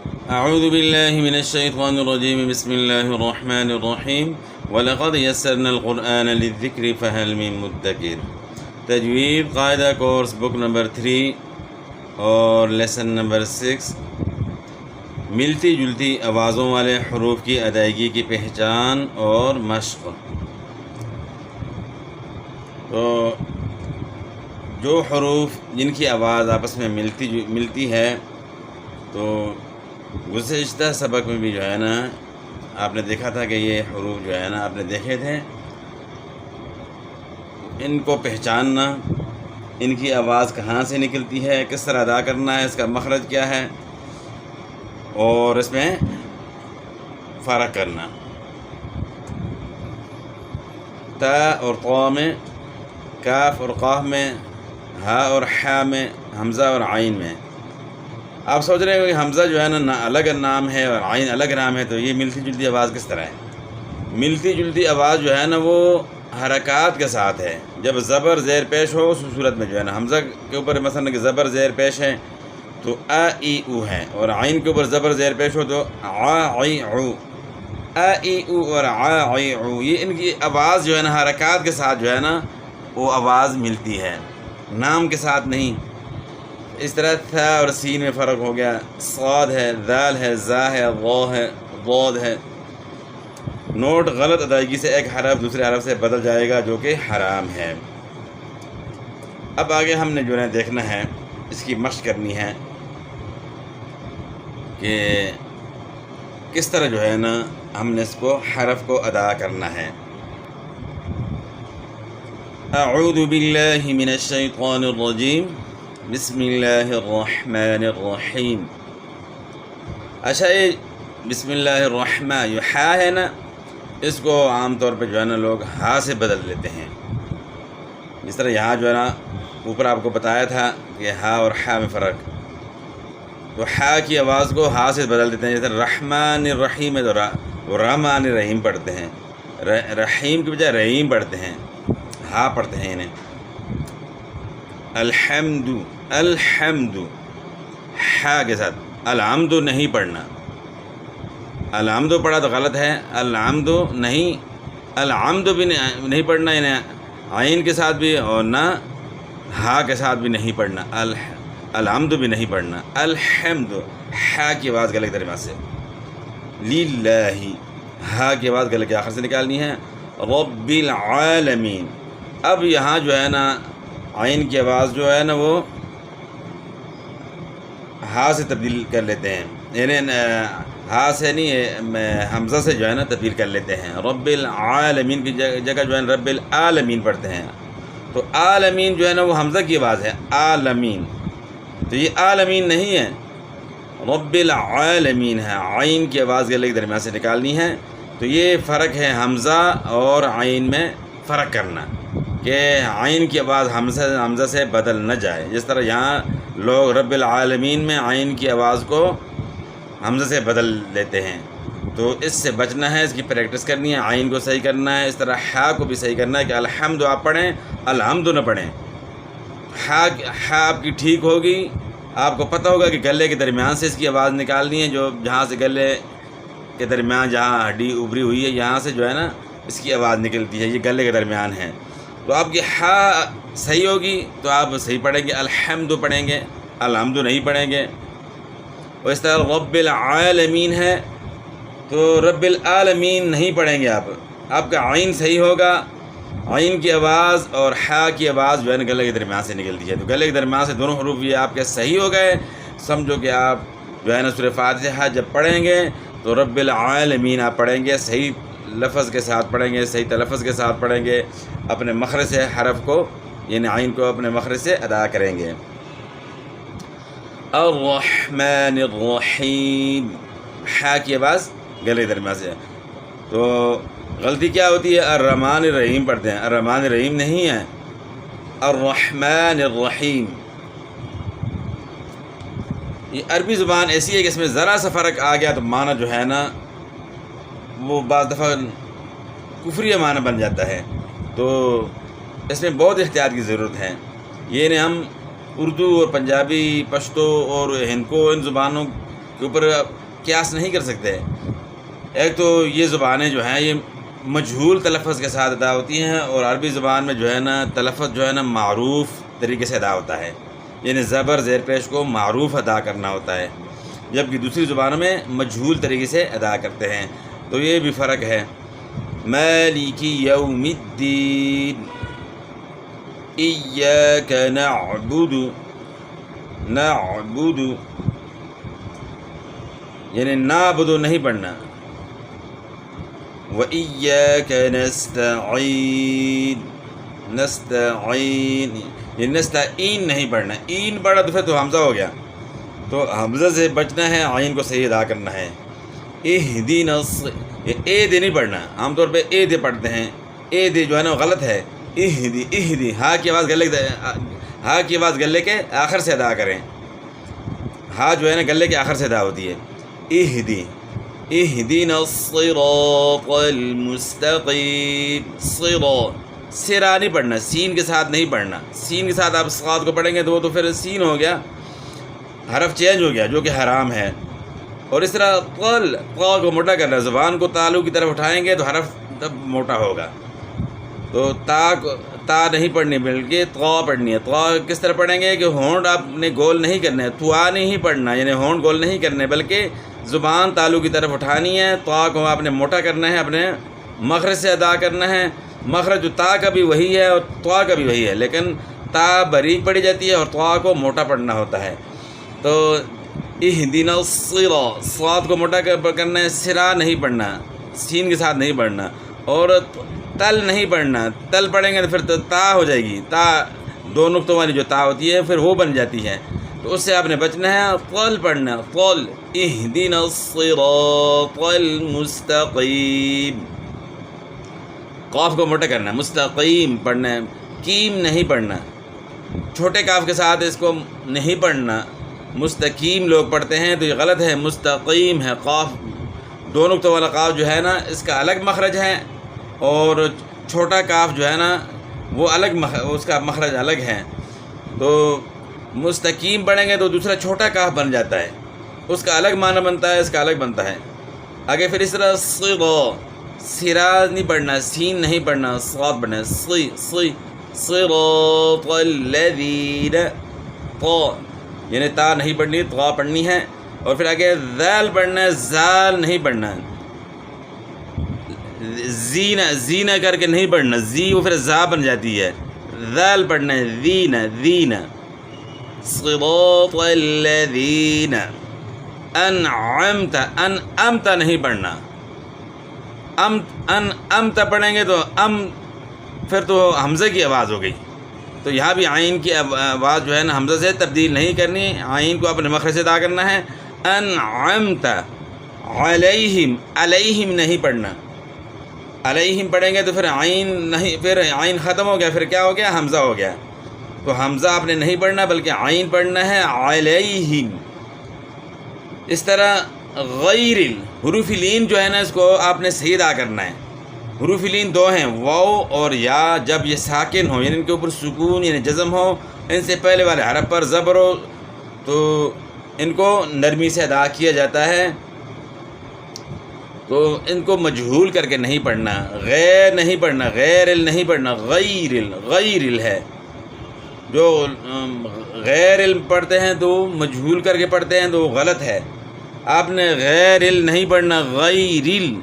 اعوذ باللہ من الشیطان الرجیم بسم اللہ الرحمن الرحیم وَلَقَدْ يَسَّرْنَا الْقُرْآنَ لِلذِّكْرِ فَهَلْ مِن مُدَّكِرٍ۔ تجوید قاعدہ کورس بک نمبر 3 اور لیسن نمبر 6، ملتی جلتی آوازوں والے حروف کی ادائیگی کی پہچان اور مشق۔ تو جو حروف جن کی آواز آپس میں ملتی ہے، تو گزشتہ سبق میں بھی جو ہے نا آپ نے دیکھا تھا کہ یہ حروف جو ہے نا آپ نے دیکھے تھے، ان کو پہچاننا، ان کی آواز کہاں سے نکلتی ہے، کس طرح ادا کرنا ہے، اس کا مخرج کیا ہے، اور اس میں فرق کرنا۔ تا اور طا میں، کاف اور قاف میں، ہا اور حا میں، حمزہ اور عین میں۔ آپ سوچ رہے ہو کہ حمزہ جو ہے نا الگ نام ہے اور عین الگ نام ہے، تو یہ ملتی جلتی آواز کس طرح ہے؟ ملتی جلتی آواز جو ہے نا وہ حرکات کے ساتھ ہے۔ جب زبر زیر پیش ہو اس صورت میں جو ہے نا حمزہ کے اوپر مثلا کہ زبر زیر پیش ہے تو ا ای او ہے، اور عین کے اوپر زبر زیر پیش ہو تو ع ع عو، ا ای او اور ع ع عو، یہ ان کی آواز جو ہے نا حرکات کے ساتھ جو ہے نا وہ آواز ملتی ہے، نام کے ساتھ نہیں۔ اس طرح تھا اور سین میں فرق ہو گیا، صاد ہے، ذال ہے، زا ہے، ضا ہے، ضاد ہے۔ نوٹ غلط ادائیگی سے ایک حرف دوسرے حرف سے بدل جائے گا جو کہ حرام ہے۔ اب آگے ہم نے جو ہے دیکھنا ہے، اس کی مشق کرنی ہے کہ کس طرح جو ہے نا ہم نے اس کو حرف کو ادا کرنا ہے۔ اعوذ باللہ من الشیطان الرجیم بسم اللہ الرحمن الرحیم۔ اچھا، یہ بسم اللہ الرحمن یہ ہا ہے نا، اس کو عام طور پہ جو ہے نا لوگ ہا سے بدل لیتے ہیں۔ جس طرح یہاں جو ہے نا اوپر آپ کو بتایا تھا کہ ہا اور ہا میں فرق، تو ہا کی آواز کو ہا سے بدل دیتے ہیں۔ جیسے رحمان الرحیم ہے تو وہ رحمان الرحیم پڑھتے ہیں، رحیم کی بجائے رحیم پڑھتے ہیں، ہا پڑھتے ہیں انہیں۔ الحمد، الحمد ہا کے ساتھ، الحمد نہیں پڑھنا، الحمد پڑھا تو غلط ہے، الحمد نہیں، الحمد بھی نہیں پڑھنا، انہیں عین کے ساتھ بھی اور نہ ہا کے ساتھ بھی نہیں پڑھنا، الحمد بھی نہیں پڑھنا، الحمد ہا کی آواز گلے کے درمیان سے، للہ ہا کی آواز گلے کے آخر سے نکالنی ہے، رب العالمین۔ اب یہاں جو ہے نا عین کی آواز جو ہے نا وہ ہا سے تبدیل کر لیتے ہیں، یعنی ہا سے نہیں حمزہ سے جو ہے نا تبدیل کر لیتے ہیں۔ رب العالمین کی جگہ جو ہے نا رب العالمین پڑھتے ہیں، تو عالمین جو ہے نا وہ حمزہ کی آواز ہے، عالمین، تو یہ عالمین نہیں ہے، رب العالمین ہے، عین کی آواز گلے کے درمیان سے نکالنی ہے۔ تو یہ فرق ہے حمزہ اور عین میں فرق کرنا، کہ عین کی آواز حمزہ سے بدل نہ جائے۔ جس طرح یہاں لوگ رب العالمین میں عین کی آواز کو حمزہ سے بدل لیتے ہیں، تو اس سے بچنا ہے، اس کی پریکٹس کرنی ہے، عین کو صحیح کرنا ہے۔ اس طرح ہا کو بھی صحیح کرنا ہے کہ الحمد آپ پڑھیں، الحمد نہ پڑھیں۔ ہا آپ کی ٹھیک ہوگی، آپ کو پتہ ہوگا کہ گلے کے درمیان سے اس کی آواز نکالنی ہے، جو جہاں سے گلے کے درمیان جہاں ہڈی ابری ہوئی ہے یہاں سے جو ہے نا اس کی آواز نکلتی ہے، یہ گلے کے درمیان ہے۔ تو آپ کی ہا صحیح ہوگی تو آپ صحیح پڑھیں گے، الحمد پڑھیں گے، الحمد نہیں پڑھیں گے۔ اور اس طرح رب العالمین ہے تو رب العالمین نہیں پڑھیں گے آپ کا عین صحیح ہوگا، عین کی آواز اور ہا کی آواز جو ہے نا گلے کے درمیان سے نکلتی ہے، تو گلے کے درمیان سے دونوں حروف یہ آپ کے صحیح ہو گئے۔ سمجھو کہ آپ جو ہے نا سورہ فاتحہ جب پڑھیں گے تو رب العالمین آپ پڑھیں گے، صحیح لفظ کے ساتھ پڑھیں گے، صحیح تلفظ کے ساتھ پڑھیں گے، اپنے مخرج سے حرف کو یعنی عین کو اپنے مخرج سے ادا کریں گے۔ الرحمن الرحیم، ہا کی آواز گلے درمیان سے، تو غلطی کیا ہوتی ہے؟ الرحمن الرحیم پڑھتے ہیں، الرحمن الرحیم نہیں ہے، الرحمن الرحیم۔ یہ عربی زبان ایسی ہے کہ اس میں ذرا سا فرق آ گیا تو معنی جو ہے نا وہ بعض دفعہ کفری معنی بن جاتا ہے، تو اس میں بہت احتیاط کی ضرورت ہے۔ یہ ہم اردو اور پنجابی، پشتو اور ہندکو ان زبانوں کے اوپر قیاس نہیں کر سکتے۔ ایک تو یہ زبانیں جو ہیں یہ مجہول تلفظ کے ساتھ ادا ہوتی ہیں، اور عربی زبان میں جو ہے نا تلفظ جو ہے نا معروف طریقے سے ادا ہوتا ہے، یعنی زبر زیر پیش کو معروف ادا کرنا ہوتا ہے، جبکہ دوسری زبانوں میں مجہول طریقے سے ادا کرتے ہیں، تو یہ بھی فرق ہے۔ مالک یوم الدین، ایاک نعبد، نعبد یعنی نعبد نہیں پڑھنا، وَإِيَّاكَ نَسْتَعِينُ، نستعین یہ نستعین نہیں پڑھنا، این پڑھا تو پھر تو حمزہ ہو گیا، تو حمزہ سے بچنا ہے، عین کو صحیح ادا کرنا ہے۔ اہدینا یہ اے دے نہیں پڑھنا، عام طور پہ اے دے پڑھتے ہیں، اے دے جو ہے نا غلط ہے، اہدی اہدی، ہا کی آواز گلے کے آخر سے ادا کریں، ہا جو ہے نا گلے کے آخر سے ادا ہوتی ہے۔ اہدی اہدینا الصراط المستقیم، صراط سرا نہیں پڑھنا، سین کے ساتھ نہیں پڑھنا، سین کے ساتھ آپ صاد کو پڑھیں گے تو وہ تو پھر سین ہو گیا، حرف چینج ہو گیا جو کہ حرام ہے۔ اور اس طرح قل، قا کو موٹا کرنا، زبان کو تالو کی طرف اٹھائیں گے تو حرف تب موٹا ہوگا، تو تا نہیں پڑھنی بلکہ طا پڑھنی ہے۔ طا کس طرح پڑھیں گے کہ ہونٹ آپ نے گول نہیں کرنے، توا نہیں پڑھنا، یعنی ہونٹ گول نہیں کرنے بلکہ زبان تالو کی طرف اٹھانی ہے، طا کو آپ نے موٹا کرنا ہے، اپنے مخرج سے ادا کرنا ہے۔ مخرج جو تا کا بھی وہی ہے اور طا کا بھی وہی ہے، لیکن تا باریک پڑھی جاتی ہے اور طا کو موٹا پڑھنا ہوتا ہے۔ تو اہدینا الصراط، صاد کو موٹا کرنا ہے، سرا نہیں پڑھنا، سین کے ساتھ نہیں پڑھنا، اور تل نہیں پڑھنا، تل پڑھیں گے تو پھر تو تا ہو جائے گی، تا دو نقطوں والی جو تا ہوتی ہے پھر وہ بن جاتی ہے، تو اس سے آپ نے بچنا ہے۔ قل پڑھنا، قل اہدینا الصراط المستقیم، قاف کو موٹا کرنا ہے، مستقیم پڑھنا ہے، کیم نہیں پڑھنا، چھوٹے کاف کے ساتھ اس کو نہیں پڑھنا، مستقیم لوگ پڑھتے ہیں تو یہ غلط ہے، مستقیم ہے، قاف دو نقطوں والا قاف جو ہے نا اس کا الگ مخرج ہے، اور چھوٹا کاف جو ہے نا وہ الگ اس کا مخرج الگ ہے، تو مستقیم پڑھیں گے تو دوسرا چھوٹا کاف بن جاتا ہے، اس کا الگ معنی بنتا ہے، اس کا الگ بنتا ہے۔ آگے پھر اس طرح سرا نہیں پڑھنا، سین نہیں پڑھنا، صاد پڑھنا ہے، صراط الذین، یعنی تا نہیں پڑھنی، طا پڑھنی ہے۔ اور پھر آگے ذال پڑھنا ہے، زال نہیں پڑھنا، زینہ کر کے نہیں پڑھنا، زی وہ پھر زا بن جاتی ہے، ذال پڑھنا ہے، دین، صراط الذین انعمت، انعمت نہیں پڑھنا، انعمت پڑھیں گے تو پھر تو حمزہ کی آواز ہو گئی، تو یہاں بھی عین کی آواز جو ہے نا حمزہ سے تبدیل نہیں کرنی، عین کو اپنے مخرج سے ادا کرنا ہے۔ انعمت علیہم، علیہم نہیں پڑھنا، علیہم پڑھیں گے تو پھر عین نہیں، پھر عین ختم ہو گیا، پھر کیا ہو گیا، حمزہ ہو گیا، تو حمزہ آپ نے نہیں پڑھنا بلکہ عین پڑھنا ہے، علیہم۔ اس طرح غیر حروف لین جو ہے نا اس کو آپ نے صحیح ادا کرنا ہے۔ حروف لین دو ہیں، واو اور یا، جب یہ ساکن ہو یعنی ان کے اوپر سکون یعنی جزم ہو، ان سے پہلے والے حرف پر زبر ہو تو ان کو نرمی سے ادا کیا جاتا ہے، تو ان کو مجہول کر کے نہیں پڑھنا، غیر نہیں پڑھنا، غیر نہیں پڑھنا، غیر ہے، جو غیر علم پڑھتے ہیں تو مجہول کر کے پڑھتے ہیں تو غلط ہے، آپ نے غیر علم نہیں پڑھنا، غیر علم،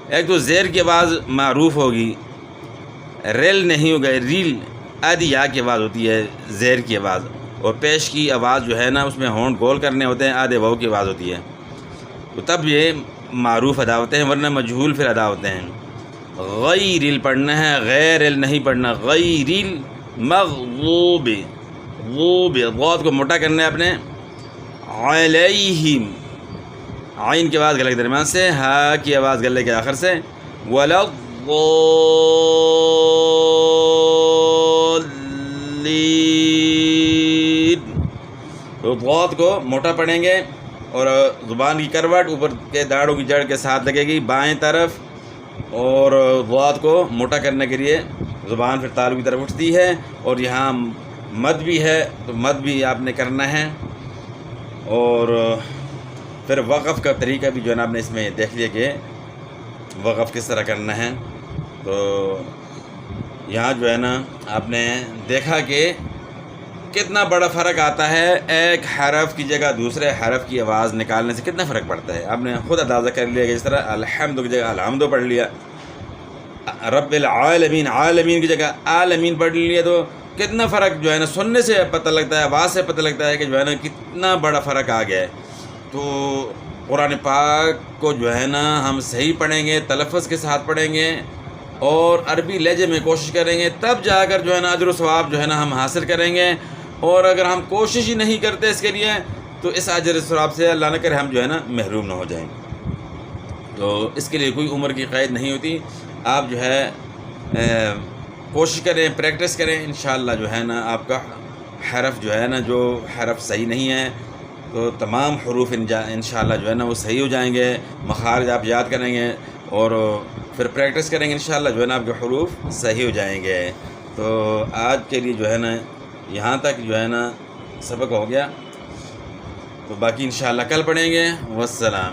ایک تو زیر کی آواز معروف ہوگی، ریل نہیں ہوگا، ریل آدھی یا کی آواز ہوتی ہے زیر کی آواز، اور پیش کی آواز جو ہے نا اس میں ہونٹ گول کرنے ہوتے ہیں، آدھے واو کی آواز ہوتی ہے، تو تب یہ معروف ادا ہوتے ہیں، ورنہ مجہول پھر ادا ہوتے ہیں۔ غیر ال پڑھنا ہے، غیر ال نہیں پڑھنا، غیر المغضوب، غوب غوت کو موٹا کرنا ہے اپنے، علیہم، عین کی آواز گلے کے درمیان سے، ہا کی آواز گلے کے آخر سے، ولا تو غوت کو موٹا پڑھیں گے، اور زبان کی کروٹ اوپر کے داڑھوں کی جڑ کے ساتھ لگے گی بائیں طرف، اور غوت کو موٹا کرنے کے لیے زبان پھر تالو کی طرف اٹھتی ہے، اور یہاں مد بھی ہے تو مد بھی آپ نے کرنا ہے، اور پھر وقف کا طریقہ بھی جو ہے نا آپ نے اس میں دیکھ لیا کہ وقف کس طرح کرنا ہے۔ تو یہاں جو ہے نا آپ نے دیکھا کہ کتنا بڑا فرق آتا ہے، ایک حرف کی جگہ دوسرے حرف کی آواز نکالنے سے کتنا فرق پڑتا ہے۔ آپ نے خود اندازہ کر لیا کہ جس طرح الحمد کی جگہ الحمد پڑھ لیا، رب العالمین عالمین کی جگہ عالمین پڑھ لیا، تو کتنا فرق جو ہے نا سننے سے پتہ لگتا ہے، آواز سے پتہ لگتا ہے کہ جو ہے نا کتنا بڑا فرق آ گیا ہے۔ تو قرآن پاک کو جو ہے نا ہم صحیح پڑھیں گے، تلفظ کے ساتھ پڑھیں گے اور عربی لہجے میں کوشش کریں گے، تب جا کر جو ہے نا اجر و ثواب جو ہے نا ہم حاصل کریں گے۔ اور اگر ہم کوشش ہی نہیں کرتے اس کے لیے تو اس اجر و ثواب سے اللہ نہ کرے ہم جو ہے نا محروم نہ ہو جائیں۔ تو اس کے لیے کوئی عمر کی قید نہیں ہوتی، آپ جو ہے کوشش کریں، پریکٹس کریں، انشاءاللہ جو ہے نا آپ کا حرف جو ہے نا، جو حرف صحیح نہیں ہے تو تمام حروف انشاءاللہ جو ہے نا وہ صحیح ہو جائیں گے، مخارج آپ یاد کریں گے اور پھر پریکٹس کریں گے، انشاءاللہ جو ہے نا آپ کے حروف صحیح ہو جائیں گے۔ تو آج کے لیے جو ہے نا یہاں تک جو ہے نا سبق ہو گیا، تو باقی انشاءاللہ کل پڑھیں گے۔ والسلام۔